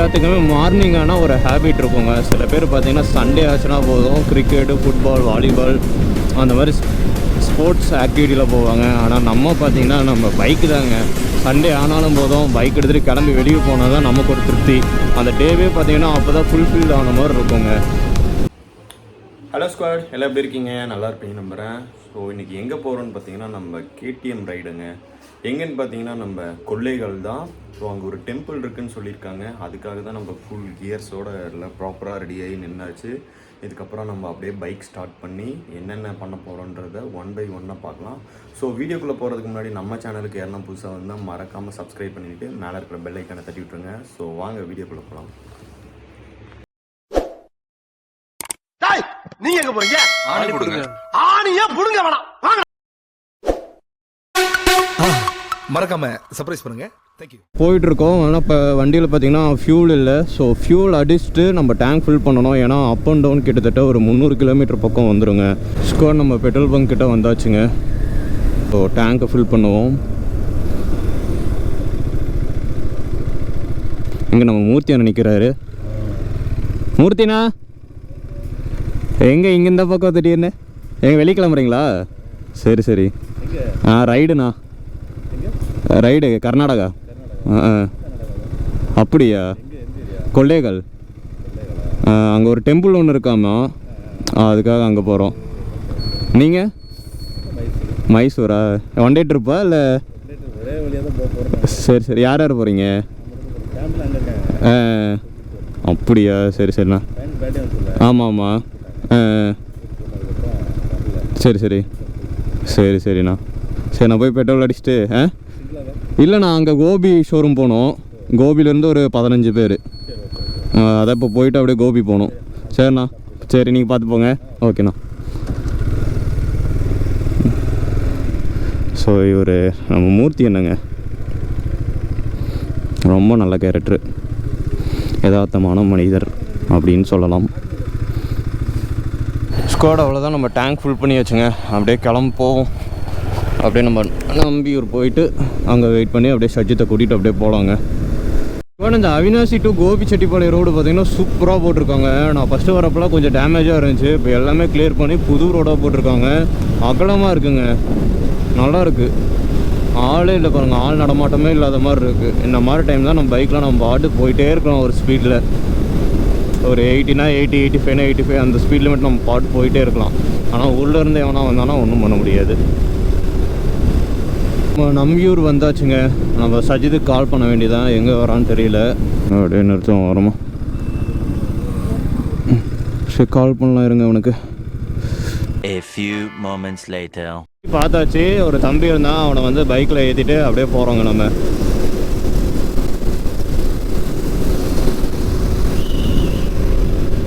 எல்லாத்துக்குமே மார்னிங் ஆனால் ஒரு ஹேபிட் இருக்குங்க. சில பேர் பார்த்திங்கன்னா சண்டே ஆச்சுன்னா போதும் கிரிக்கெட்டு, ஃபுட்பால், வாலிபால் அந்த மாதிரி ஸ்போர்ட்ஸ் ஆக்டிவிட்டியில் போவாங்க. ஆனால் நம்ம பார்த்திங்கன்னா நம்ம பைக்கு தாங்க. சண்டே ஆனாலும் போதும் பைக் எடுத்துகிட்டு கிளம்பி வெளியே போனால் தான் நமக்கு ஒரு திருப்தி. அந்த டேவே பார்த்திங்கன்னா அப்போ தான் ஃபுல்ஃபில் ஆன மாதிரி இருக்குங்க. ஹலோ ஸ்குவாட், எல்லாம் எப்படி இருக்கீங்க? நல்லா இருப்பீங்க நம்புகிறேன். ஸோ இன்றைக்கி எங்கே போகிறோன்னு பார்த்தீங்கன்னா நம்ம KTM ரைடுங்க. எங்கன்னு பார்த்தீங்கன்னா நம்ம கொள்ளைகள் தான். ஸோ அங்கே ஒரு டெம்பிள் இருக்குதுன்னு சொல்லியிருக்காங்க. அதுக்காக தான் நம்ம ஃபுல் கியர்ஸோடு எல்லாம் ப்ராப்பராக ரெடியாகி நின்னாச்சு. இதுக்கப்புறம் நம்ம அப்படியே பைக் ஸ்டார்ட் பண்ணி என்னென்ன பண்ண போகிறோன்றதை ஒன் பை ஒன்னாக பார்க்கலாம். ஸோ வீடியோக்குள்ளே போகிறதுக்கு முன்னாடி நம்ம சேனலுக்கு யாரெல்லாம் புதுசாக வந்தால் மறக்காமல் சப்ஸ்கிரைப் பண்ணிவிட்டு மேலே இருக்கிற பெல் ஐக்கானை தட்டி விட்டுருங்க. ஸோ வாங்க வீடியோக்குள்ளே போகலாம். நீங்க எங்க போறீங்க? ஆணி கொடுங்க. ஆணியே புடுங்க வேணாம். வாங்க. மறக்காம சர்ப்ரைஸ் பண்ணுங்க. தேங்க்யூ. போயிட்டு இருக்கோம். ஆனால் இப்போ வண்டியில் பார்த்தீங்கன்னா ஃபியூல் இல்லை. ஸோ ஃபியூல் அடிச்சுட்டு நம்ம டேங்க் ஃபில் பண்ணணும். ஏன்னா அப் அண்ட் டவுன் கிட்டத்தட்ட ஒரு 300 கிலோமீட்டர் பக்கம் வந்துடுங்க. ஸ்கோர் நம்ம பெட்ரோல் பங்க் கிட்ட வந்தாச்சுங்க. ஸோ டேங்கை ஃபில் பண்ணுவோம். இங்கே நம்ம மூர்த்தி அண்ணன் நிற்கிறாரு. மூர்த்தினா எங்கே இங்கே இந்த பக்கம் திடீர்னு எங்கே வெளியே கிளம்புறீங்களா? சரி சரி. ரைடுண்ணா, ரைடு கர்நாடகா. அப்படியா? கொள்ளைகள். அங்கே ஒரு டெம்பிள் ஒன்று இருக்காமா, அதுக்காக அங்கே போகிறோம். நீங்கள்? மைசூரா? ஒன் டே ட்ரிப்பா இல்லை? சரி சரி. யார் யார் போகிறீங்க? அப்படியா? சரி சரிண்ணா. ஆமாம் ஆமாம். சரி சரி சரி சரிண்ணா. சரி, நான் போய் பெட்ரோல் அடிச்சுட்டு இல்லைண்ணா அங்கே கோபி ஷோரூம் போகணும். கோபிலேருந்து ஒரு 15 பேர். அதை இப்போ போயிட்டு அப்படியே கோபி போகணும். சரிண்ணா. சரி, நீங்கள் பார்த்து போங்க. ஓகேண்ணா. ஸோ இவர் நம்ம மூர்த்தி என்னங்க, ரொம்ப நல்ல கேரக்டரு, யதார்த்தமான மனிதர் அப்படின்னு சொல்லலாம். ஸ்குவாட் அவ்வளோதான். நம்ம டேங்க் ஃபுல் பண்ணி வச்சுங்க. அப்படியே கிளம்ப போவோம். அப்படியே நம்ம நம்பியூர் போயிட்டு அங்கே வெயிட் பண்ணி அப்படியே சஜித்தை கூட்டிகிட்டு அப்படியே போகலாங்க. இப்போ இந்த அவினாசி டு கோபிச்செட்டிப்பாளையம் ரோடு பார்த்திங்கன்னா சூப்பராக போட்டிருக்காங்க. நான் ஃபஸ்ட்டு வரப்பெல்லாம் கொஞ்சம் டேமேஜாக இருந்துச்சு. இப்போ எல்லாமே கிளியர் பண்ணி புது ரோடாக போட்டிருக்காங்க. அகலமாக இருக்குங்க, நல்லா இருக்குது. ஆளே இல்லை பாருங்கள், ஆள் நடமாட்டமே இல்லாத மாதிரி இருக்குது. இந்த மாதிரி டைம் தான் நம்ம பைக்கில் நம்ம பாட்டு போயிட்டே இருக்கலாம் ஒரு ஸ்பீடில். ஒரு 80னா 80, 85னா 85 அந்த ஸ்பீட் லிமிட் நம்ம பாட்டு போயிட்டே இருக்கலாம். ஆனால் உள்ளேருந்து எவனா வந்தானா ஒன்றும் பண்ண முடியாது. நம்பியூர் வந்தாச்சுங்க. நம்ம சஜித்துக்கு கால் பண்ண வேண்டியதான், எங்கே வரான்னு தெரியல. அப்படியே நிறுத்தம் வரமா. சரி, கால் பண்ணலாம் இருங்க அவனுக்கு. A few moments later. பார்த்தாச்சு, ஒரு தம்பி இருந்தான். அவனை வந்து பைக்கில் ஏற்றிட்டு அப்படியே போகிறோங்க நம்ம.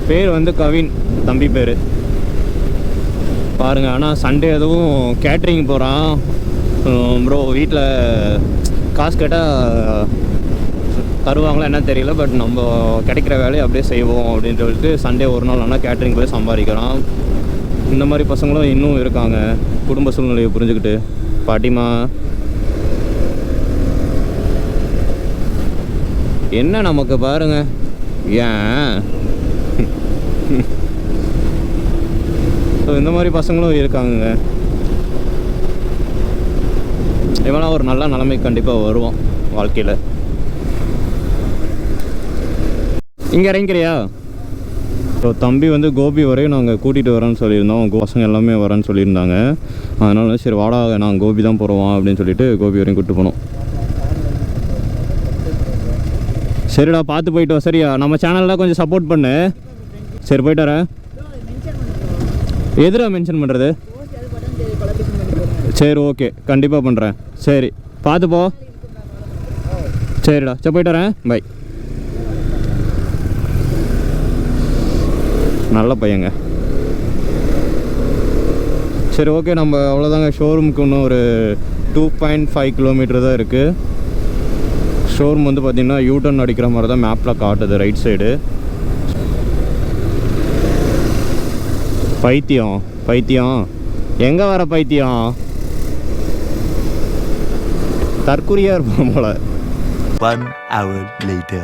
பேர் வந்து கவின், தம்பி பேர் பாருங்கள். ஆனால் சண்டே எதுவும் கேட்ரிங் போகிறான் ப்ரோ. வீட்டில் காசு கேட்டால் தருவாங்களா என்ன தெரியல, பட் நம்ம கிடைக்கிற வேலையை அப்படியே செய்வோம் அப்படின்னு சொல்லிட்டு சண்டே ஒரு நாள் ஆனால் கேட்ரிங் போய் சம்பாதிக்கிறான். இந்த மாதிரி பசங்களும் இன்னும் இருக்காங்க, குடும்ப சூழ்நிலையை புரிஞ்சுக்கிட்டு. பாட்டிமா என்ன நமக்கு பாருங்கள், ஏன் ஸோ இந்த மாதிரி பசங்களும் இருக்காங்க. இவனா ஒரு நல்ல நிலைமை கண்டிப்பாக வருவான் வாழ்க்கையில். இங்கே இறங்கிக்கிறியா? ஸோ தம்பி வந்து கோபி வரையும் நாங்கள் கூட்டிகிட்டு வரேன்னு சொல்லியிருந்தோம். பசங்க எல்லாமே வரேன்னு சொல்லியிருந்தாங்க. அதனால சரி வாடா, நான் கோபி தான் போகிறோம் அப்படின்னு சொல்லிட்டு கோபி வரையும் கூப்பிட்டு போனோம். சரிடா, பார்த்து போயிட்டு வா. சரியா, நம்ம சேனலில் கொஞ்சம் சப்போர்ட் பண்ணு. சரி, போயிட்டு வரேன். எதிரா மென்ஷன் பண்ணுறது? சரி, ஓகே, கண்டிப்பாக பண்ணுறேன். சரி, பார்த்து போ. சரிடா, சரி போயிட்டு வரேன். பை. நல்ல பையங்க. சரி, ஓகே, நம்ம அவ்வளோதாங்க. ஷோரூமுக்கு இன்னும் ஒரு 2.5 கிலோமீட்டர் தான் இருக்குது. ஷோரூம் வந்து பார்த்திங்கன்னா யூடர்ன் அடிக்கிற மாதிரி தான் மேப்பில் காட்டுது, ரைட் சைடு. பைத்தியம் பைத்தியம், எங்கே வர பைத்தியம்? தற்குறியாக இருப்போம் போல. 1 hour later.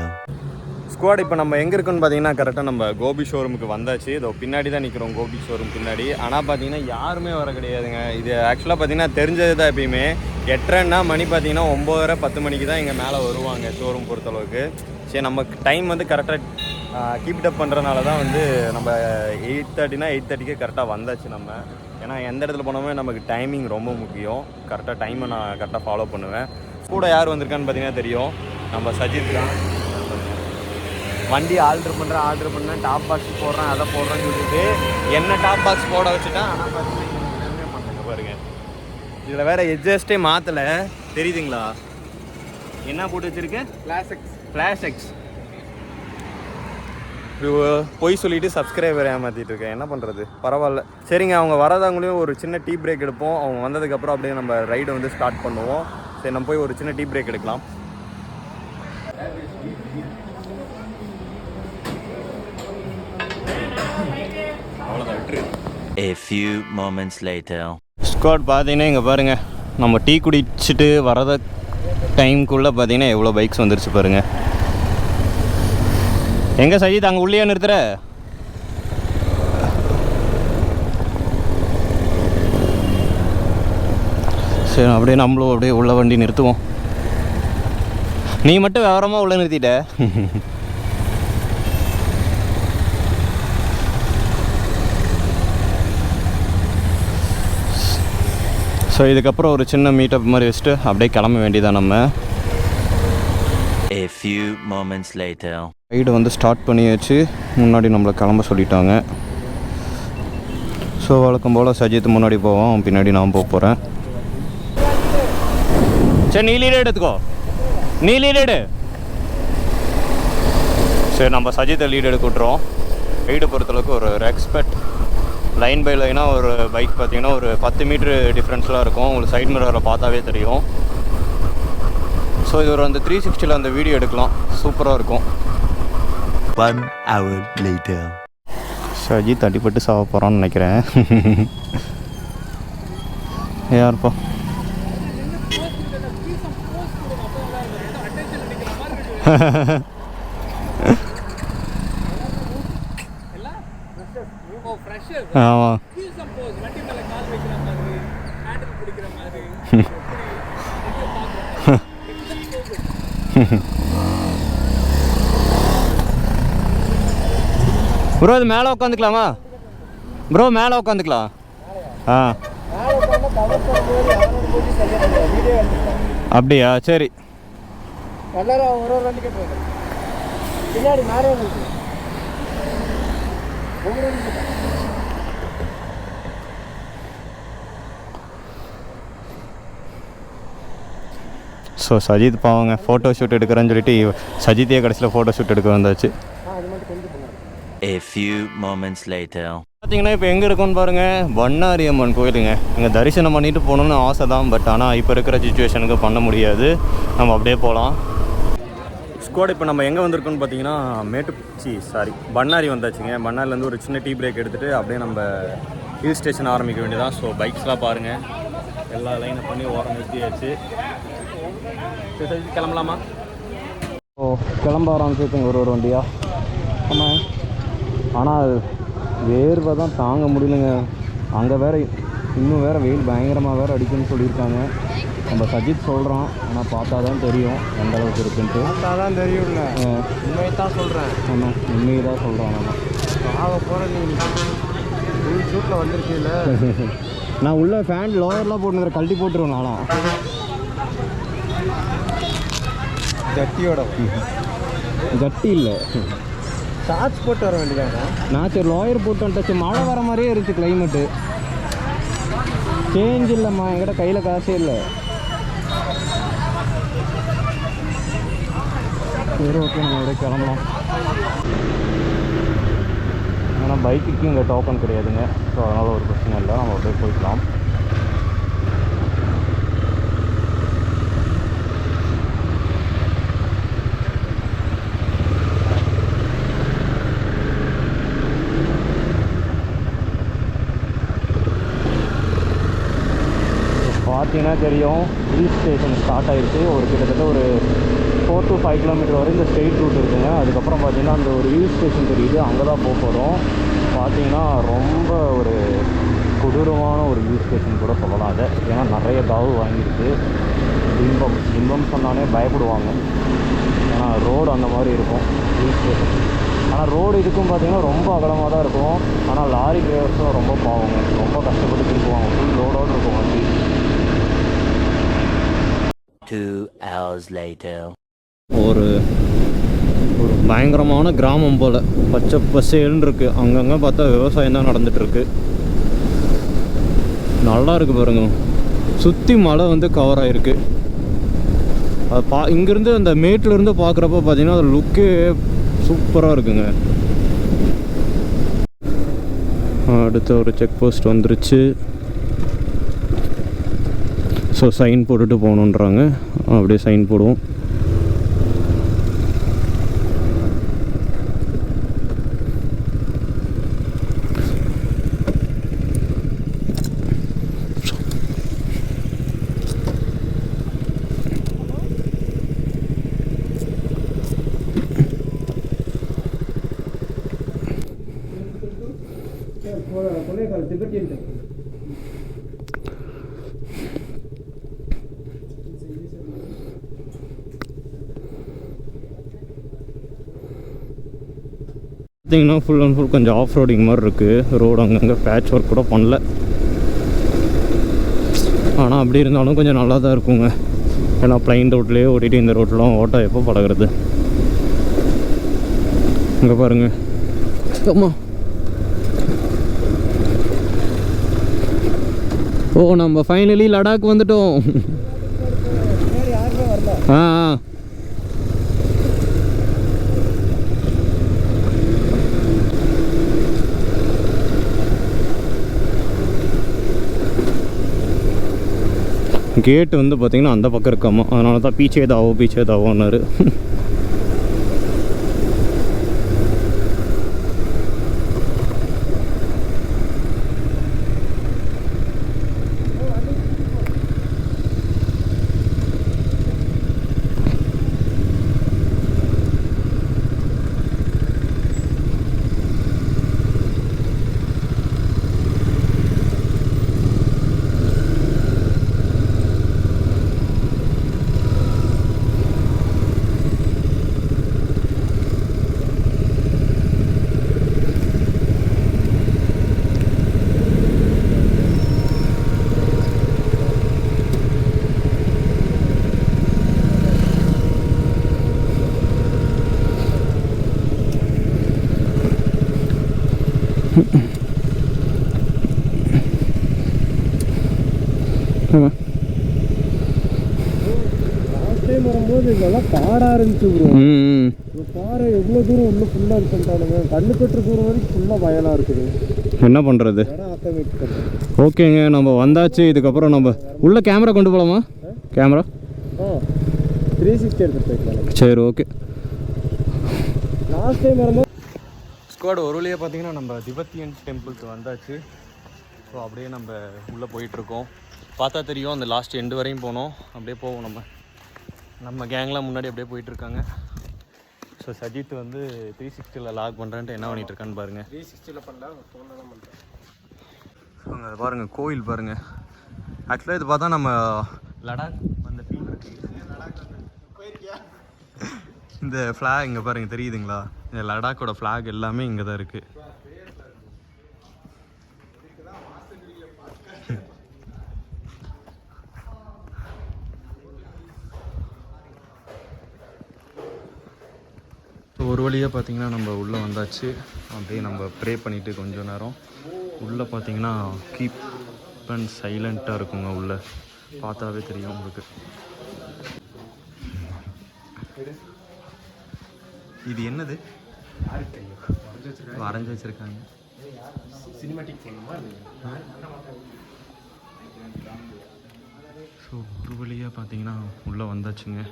ஸ்குவாட் இப்போ நம்ம எங்கே இருக்குன்னு பார்த்தீங்கன்னா கரெக்டாக நம்ம கோபி ஷோரூமுக்கு வந்தாச்சு. இதோ பின்னாடி தான் நிற்கிறோம், கோபி ஷோரூம் பின்னாடி. ஆனால் பார்த்தீங்கன்னா யாருமே வர கிடையாதுங்க. இது ஆக்சுவலாக பார்த்தீங்கன்னா தெரிஞ்சது தான். எப்பயுமே 8:30 மணி பார்த்தீங்கன்னா 9:30 10 மணிக்கு தான் இங்கே மேலே வருவாங்க ஷோரூம் பொறுத்தளவுக்கு. சரி, நம்ம டைம் வந்து கரெக்டாக கீப் அப் பண்ணுறதுனால தான் வந்து நம்ம 8:30னா 8:30க்கே கரெக்டாக வந்தாச்சு நம்ம. ஏன்னா எந்த இடத்துல போனோமே நமக்கு டைமிங் ரொம்ப முக்கியம். கரெக்டாக டைமை நான் கரெக்டாக ஃபாலோ பண்ணுவேன். கூட யார் வந்திருக்கான்னு பார்த்தீங்கன்னா தெரியும், நம்ம சஜித் தான். வண்டி ஆர்டர் பண்ணேன், டாப் பாக்ஸ் போடுறேன், அதை போடுறேன்னு சொல்லிட்டு என்ன டாப் பாக்ஸ் போட வச்சுட்டேன். ஆனால் பார்த்தீங்கன்னா பண்ணுங்க பாருங்க, இதில் வேறு எட்ஜஸ்டே மாற்றலை, தெரியுதுங்களா? என்ன போட்டு வச்சுருக்கேன்? Flash X. பொய் சொல்லிவிட்டு சப்ஸ்கிரைபர் ஏமாற்றிட்டு இருக்கேன். என்ன பண்ணுறது, பரவாயில்ல. சரிங்க, அவங்க வரதாங்களையும் ஒரு சின்ன டீ பிரேக் எடுப்போம். அவங்க வந்ததுக்கப்புறம் அப்படியே நம்ம ரைடை வந்து ஸ்டார்ட் பண்ணுவோம். சரி, நம்ம போய் ஒரு சின்ன டீ பிரேக் எடுக்கலாம். A few moments later. Squad பார்த்தீங்கன்னா இங்கே பாருங்கள், நம்ம டீ குடிச்சிட்டு வரத டைம்குள்ளே பார்த்தீங்கன்னா எவ்வளோ பைக்ஸ் வந்துருச்சு பாருங்கள். எங்கே சஜித், அங்கே உள்ளே நிறுத்துற? சரி, அப்படியே நம்மளும் அப்படியே உள்ள வண்டி நிறுத்துவோம். நீ மட்டும் விவரமாக உள்ளே நிறுத்திட்ட. ஸோ இதுக்கப்புறம் ஒரு சின்ன மீட்டப் மாதிரி வச்சுட்டு அப்படியே கிளம்ப வேண்டியதான் நம்ம. A few moments later. Ride வந்து ஸ்டார்ட் பண்ணியாச்சு. முன்னாடி நம்மளை கிளம்ப சொல்லிட்டாங்க. ஸோ வழக்கம் போல் சஜித் முன்னாடி போவோம், பின்னாடி நான் போக போகிறேன். சரி, நீ லீடு எடுத்துக்கோ, நீ லீடு எடு. சரி, நம்ம சஜித்தை லீடு எடுக்க விட்ருவோம். ரைடு பொறுத்தளவுக்கு ஒரு ரெஸ்பெக்ட். லைன் பை லைனாக ஒரு பைக் பார்த்தீங்கன்னா ஒரு 10 மீட்ரு டிஃப்ரென்ஸ்லாம் இருக்கும். உங்களுக்கு சைட் மிரரில் பார்த்தாவே தெரியும். ஸோ இது ஒரு அந்த 360ல் அந்த வீடியோ எடுக்கலாம், சூப்பராக இருக்கும். 1 hour later. சஜித் அடிப்பட்டு சாவ போகிறான்னு நினைக்கிறேன். யாருப்பா? ஆமாம். ப்ரோ, அது மேலே உட்காந்துக்கலாமா ப்ரோ? மேலே உட்காந்துக்கலாம். ஆ, அப்படியா? சரி. ஸோ சஜித் பாவங்க ஃபோட்டோ ஷூட் எடுக்கிறேன்னு சொல்லிட்டு சஜித்தையே கடைசியில் ஃபோட்டோ ஷூட் எடுக்க வந்தாச்சு. A few moments later. பார்த்தீங்கன்னா இப்போ எங்கே இருக்கோன்னு பாருங்கள், பண்ணாரி அம்மன் கோயிலுங்க. இங்கே தரிசனம் பண்ணிட்டு போகணுன்னு ஆசை தான், பட் ஆனால் இப்போ இருக்கிற சுச்சுவேஷனுக்கு பண்ண முடியாது. நம்ம அப்படியே போகலாம். ஸ்குவாட் இப்போ நம்ம எங்கே வந்திருக்கோன்னு பார்த்தீங்கன்னா பண்ணாரி வந்தாச்சுங்க. பண்ணாரிலேருந்து ஒரு சின்ன டீ பிரேக் எடுத்துகிட்டு அப்படியே நம்ம ஹில் ஸ்டேஷன் ஆரம்பிக்க வேண்டியதான். ஸோ பைக்ஸ்லாம் பாருங்கள், எல்லா லைனை பண்ணி ஓரம் நிறுத்தியாச்சு. சரி, கிளம்பலாமா? ஓ, கிளம்ப ஆரம்பிச்சிருக்குங்க ஒரு வண்டியா. ஆமாம், ஆனால் வேர்வை தான் தாங்க முடியலைங்க. அங்கே வேறு இன்னும் வேறு வெயில் பயங்கரமாக வேறு அடிக்குன்னு சொல்லியிருக்காங்க. நம்ம சஜித் சொல்கிறான், ஆனால் பார்த்தா தான் தெரியும் எந்த அளவுக்கு இருக்குன்ட்டு. பார்த்தா தான் தெரியும்ல, உண்மையை தான் சொல்கிறேன். ஆமாம், உண்மையை தான் சொல்கிறான். நம்ம ஆக போகிற நீ ஃபுல் ஷூட்டில் வந்துருக்கீல்ல. நான் உள்ள ஃபேன் லோயர்லாம் போட்டு கழட்டி போட்டுருவேன். நானும் ஜட்டியோட ஜட்டி இல்லை, ஷார்ட்ஸ் போட்டு வர வேண்டியதாங்க. நான் சரி லோயர் போட்டு வந்துட்டாச்சு. மழை வர மாதிரியே இருக்குது கிளைமேட்டு. சேஞ்ச் இல்லைம்மா, என்கிட்ட கையில் காசே இல்லை. சரி, ஓகே, நம்ம அப்படியே கிளம்பலாம். ஆனால் பைக்குக்கு இங்கே டோக்கன் கிடையாதுங்க. ஸோ அதனால் ஒரு பிரச்சனை இல்லை, நம்ம அப்படியே போய்க்கலாம். பார்த்தீங்கன்னா தெரியும் ஹில் ஸ்டேஷன் ஸ்டார்ட் ஆகிடுச்சு. ஒரு கிட்டத்தட்ட ஒரு 4 to 5 கிலோமீட்டர் வரை இந்த ஸ்ட்ரெயிட் ரூட் இருக்குங்க. அதுக்கப்புறம் பார்த்தீங்கன்னா அந்த ஒரு ஹில் ஸ்டேஷன் தெரியுது, அங்கே தான் போக போகிறோம். பார்த்தீங்கன்னா ரொம்ப ஒரு கொடூரமான ஒரு ஹில் ஸ்டேஷன் கூட சொல்லலாம் அதை. ஏன்னா நிறைய தாவு வாங்கியிருக்கு. பிம்பம் சொன்னாலே பயப்படுவாங்க. ஏன்னா ரோடு அந்த மாதிரி இருக்கும் ஹில் ஸ்டேஷன். ஆனால் ரோடு இதுக்கும் பார்த்தீங்கன்னா ரொம்ப அகலமாக தான் இருக்கும். ஆனால் லாரி டிரைவர்ஸும் ரொம்ப பாவங்க, ரொம்ப கஷ்டப்பட்டு திருப்புவாங்க. ஃபுல் ரோடோடு இருக்கும் வண்டி. 2 hours later. ஒரு பயங்கரமான கிராமம் போல் பச்சை பசேல்னு இருக்குது. அங்கங்கே பார்த்தா விவசாயம் தான் நடந்துகிட்ருக்கு. நல்லா இருக்குது பாருங்க, சுற்றி மலை வந்து கவர் ஆகிருக்கு. அது இங்கேருந்து அந்த மேட்லேருந்து பார்க்குறப்ப பார்த்தீங்கன்னா அது லுக்கே சூப்பராக இருக்குங்க. அடுத்த ஒரு செக் போஸ்ட் வந்துருச்சு. ஸோ சைன் போட்டுட்டு போகணுன்றாங்க. அப்படியே சைன் போடுவோம். பார்த்தீங்கன்னா ஃபுல் அண்ட் ஃபுல் கொஞ்சம் ஆஃப் ரோடிங் மாதிரி இருக்குது. ரோடு அங்கங்கே பேட்ச் ஒர்க் கூட பண்ணல. ஆனால் அப்படி இருந்தாலும் கொஞ்சம் நல்லா தான் இருக்குங்க. ஏன்னா ப்ளைன் ரோட்லேயே ஓட்டிகிட்டு இந்த ரோட்லாம் ஓட்ட எப்போ பழகிறது. இங்கே பாருங்கள், ஆமாம். ஓ, நம்ம ஃபைனலி லடாக் வந்துட்டோம். ஆ கேட்டு வந்து பார்த்திங்கன்னா அந்த பக்கம் இருக்காமா. அதனால தான் பீச்சே தாவோன்னாரு. வரும்போது இதெல்லாம் காடாக இருந்துச்சு ப்ரோ. பாறை எவ்வளோ தூரம் இன்னும் ஃபுல்லாக இது பண்ணிட்டானுங்க. கண்ணு கட்டுற தூரம் வரைக்கும் ஃபுல்லாக வயலாக இருக்குது. என்ன பண்ணுறது? ஓகேங்க, நம்ம வந்தாச்சு. இதுக்கப்புறம் நம்ம உள்ள கேமரா கொண்டு போகலாமா? கேமரா 360 எடுத்துகிட்டு போய்க்கலாம். சரி, ஓகே. லாஸ்ட் டைம் வரும்போது ஸ்குவாட் ஒரு வழியாக பார்த்தீங்கன்னா நம்ம திபெத்தியன்ஸ் டெம்பிளுக்கு வந்தாச்சு. ஸோ அப்படியே நம்ம உள்ளே போயிட்டுருக்கோம். பார்த்தா தெரியும், அந்த லாஸ்ட் எண்டு வரையும் போனோம். அப்படியே போவோம். நம்ம கேங்லாம் முன்னாடி அப்படியே போயிட்டுருக்காங்க. ஸோ சஜித் வந்து 360 லாக் பண்ணுறேன்ட்டு என்ன பண்ணிகிட்ருக்கான்னு பாருங்கள். 360 பண்ணல, ஃபோனில் தான் பண்ணுறேன். அங்கே பாருங்கள், கோயில் பாருங்கள். ஆக்சுவலாக இது பார்த்தா நம்ம லடாக் அந்த ஃபீல் இருக்குது. இந்த ஃப்ளாக் இங்கே பாருங்கள், தெரியுதுங்களா? இந்த லடாக்கோட ஃப்ளாக் எல்லாமே இங்கே தான் இருக்குது. ஒரு வழியாக பார்த்தீங்கன்னா நம்ம உள்ளே வந்தாச்சு. அப்படியே நம்ம ப்ரே பண்ணிவிட்டு கொஞ்சம் நேரம் உள்ளே பார்த்தீங்கன்னா கீப் அண்ட் சைலண்ட்டாக இருக்குங்க. உள்ளே பார்த்தாவே தெரியும் உங்களுக்கு. இது என்னது? வரைஞ்சி வச்சுருக்காங்க. ஸோ ஒரு வழியாக பார்த்தீங்கன்னா உள்ளே வந்தாச்சுங்க.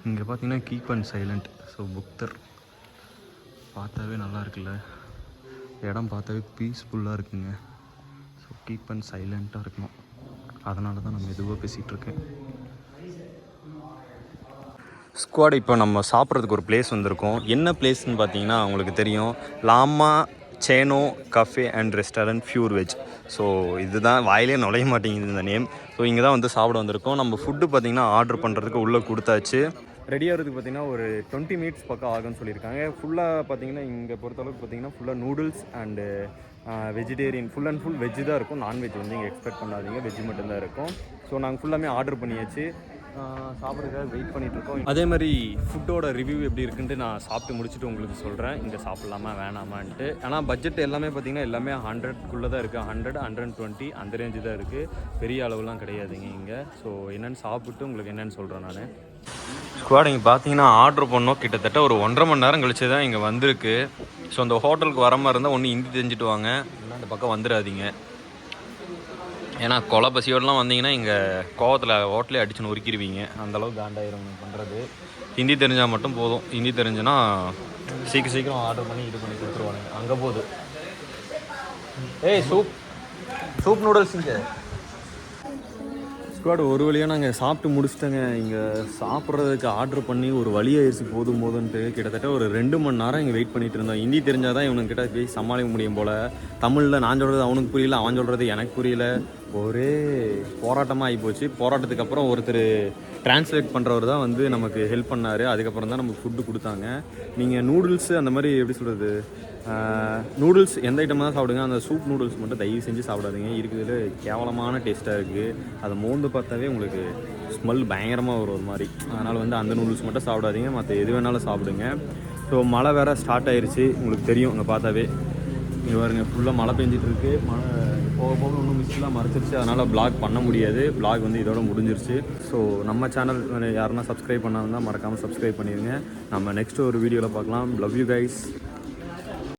இங்கே பார்த்தீங்கன்னா கீப் அண்ட் சைலண்ட். ஸோ புக்தர் பார்த்தாவே நல்லா இருக்குல்ல, இடம் பார்த்தாவே பீஸ்ஃபுல்லாக இருக்குங்க. ஸோ கீப் அண்ட் சைலண்ட்டாக இருக்கணும். அதனால தான் நான் மெதுவாக பேசிகிட்டு இருக்கேன். ஸ்குவாட், இப்போ நம்ம சாப்பிட்றதுக்கு ஒரு பிளேஸ் வந்திருக்கோம். என்ன பிளேஸ்ன்னு பார்த்தீங்கன்னா உங்களுக்கு தெரியும், லாமா சேனோ cafe and restaurant pure veg. So இதுதான் வாயிலே நுழைய மாட்டேங்குது இந்த நேம். ஸோ இங்கே தான் வந்து சாப்பிட வந்திருக்கோம். நம்ம ஃபுட்டு பார்த்திங்கன்னா ஆர்டர் பண்ணுறதுக்கு உள்ளே கொடுத்தாச்சு. ரெடி ஆகிறதுக்கு பார்த்திங்கன்னா ஒரு 20 மினிட்ஸ் பக்கம் ஆகும்னு சொல்லியிருக்காங்க. ஃபுல்லாக பார்த்திங்கன்னா இங்கே பொறுத்தளவுக்கு பார்த்திங்கன்னா ஃபுல்லாக noodles and vegetarian, full and full veg தான் இருக்கும். நான்வெஜ் வந்து இங்கே எக்ஸ்பெக்ட் பண்ணாதீங்க, வெஜ்ஜு மட்டும்தான் இருக்கும். ஸோ நாங்கள் ஃபுல்லாமே ஆர்டர் பண்ணியாச்சு, சாப்பிட்றதுக்காக வெயிட் பண்ணிகிட்ருக்கோம். அதே மாதிரி ஃபுட்டோட ரிவ்யூ எப்படி இருக்குன்ட்டு நான் சாப்பிட்டு முடிச்சுட்டு உங்களுக்கு சொல்கிறேன், இங்கே சாப்பிட்லாமா வேணாமான்ட்டு. ஆனால் பட்ஜெட் எல்லாமே பார்த்திங்கன்னா எல்லாமே 100க்குள்ளே தான் இருக்குது. 100, 120 அந்த ரேஞ்சு தான் இருக்குது. பெரிய அளவுலாம் கிடையாதுங்க இங்கே. ஸோ என்னென்னு சாப்பிட்டு உங்களுக்கு என்னென்னு சொல்கிறேன் நான். ஸ்குவாட், இங்கே பார்த்தீங்கன்னா ஆர்டர் பண்ணோம், கிட்டத்தட்ட ஒரு 1.5 மணி நேரம் கழிச்சு தான் இங்கே வந்திருக்கு. ஸோ அந்த ஹோட்டலுக்கு வர மாதிரி இருந்தால் ஒன்று ஹிந்தி தெரிஞ்சுட்டு வாங்க, இல்லை அந்த பக்கம் வந்துடாதீங்க. ஏன்னா கொலை பசியோடலாம் வந்தீங்கன்னா இங்கே கோவத்தில் ஹோட்டலே அடிச்சு நொறுக்கிடுவீங்க, அந்தளவுக்கு காண்டாயிரும் பண்ணுறது. ஹிந்தி தெரிஞ்சால் மட்டும் போதும். ஹிந்தி தெரிஞ்சுன்னா சீக்கிரம் ஆர்டர் பண்ணி இது பண்ணி கொடுத்துருவானுங்க. அங்கே போகுது, ஏய் சூப் நூடுல்ஸ் இங்கே. ஸ்குவாட், ஒரு வழியாக நாங்கள் சாப்பிட்டு முடிச்சிட்டோங்க. இங்கே சாப்பிட்றதுக்கு ஆர்டர் பண்ணி ஒரு வழியாயிருச்சு போதுன்ட்டு. கிட்டத்தட்ட ஒரு 2 மணி நேரம் இங்கே வெயிட் பண்ணிகிட்டு இருந்தோம். ஹிந்தி தெரிஞ்சால் தான் இவனுக்கிட்ட போய் சமாளிக்க முடியும் போல். தமிழில் நான் சொல்கிறது அவனுக்கு புரியல, அவன் சொல்கிறது எனக்கு புரியல. ஒரே போராட்டமாக ஆகிப்போச்சு. போராட்டத்துக்கு அப்புறம் ஒருத்தர் டிரான்ஸ்லேட் பண்ணுறவர் தான் வந்து நமக்கு ஹெல்ப் பண்ணார். அதுக்கப்புறம் தான் நமக்கு ஃபுட்டு கொடுத்தாங்க. நீங்கள் நூடுல்ஸு அந்த மாதிரி எப்படி சொல்கிறது, நூடுல்ஸ் எந்த ஐட்டமாக தான் சாப்பிடுங்க, அந்த சூப் நூடுல்ஸ் மட்டும் தயவு செஞ்சு சாப்பிடாதீங்க. இருக்கிறதுல கேவலமான டேஸ்ட்டாக இருக்குது. அதை மோந்து பார்த்தாவே உங்களுக்கு ஸ்மெல் பயங்கரமாக வரும் ஒரு மாதிரி. அதனால் வந்து அந்த நூடுல்ஸ் மட்டும் சாப்பிடாதீங்க, மற்ற எது வேணாலும் சாப்பிடுங்க. ஸோ மழை வேறு ஸ்டார்ட் ஆயிடுச்சு, உங்களுக்கு தெரியும் அங்கே பார்த்தாவே. இங்கே பாருங்க, ஃபுல்லாக மழை பெஞ்சிட்ருக்கு. மழை போக இன்னும் மிஸ்லாம் மறைச்சிருச்சு, அதனால் ப்ளாக் பண்ண முடியாது. ப்ளாக் வந்து இதோட முடிஞ்சிருச்சு. ஸோ நம்ம சேனல் யாருன்னா சப்ஸ்கிரைப் பண்ணாமல் தான் மறக்காமல் சப்ஸ்கிரைப் பண்ணிடுங்க. நம்ம நெக்ஸ்ட்டு ஒரு வீடியோவில் பார்க்கலாம். Love you guys.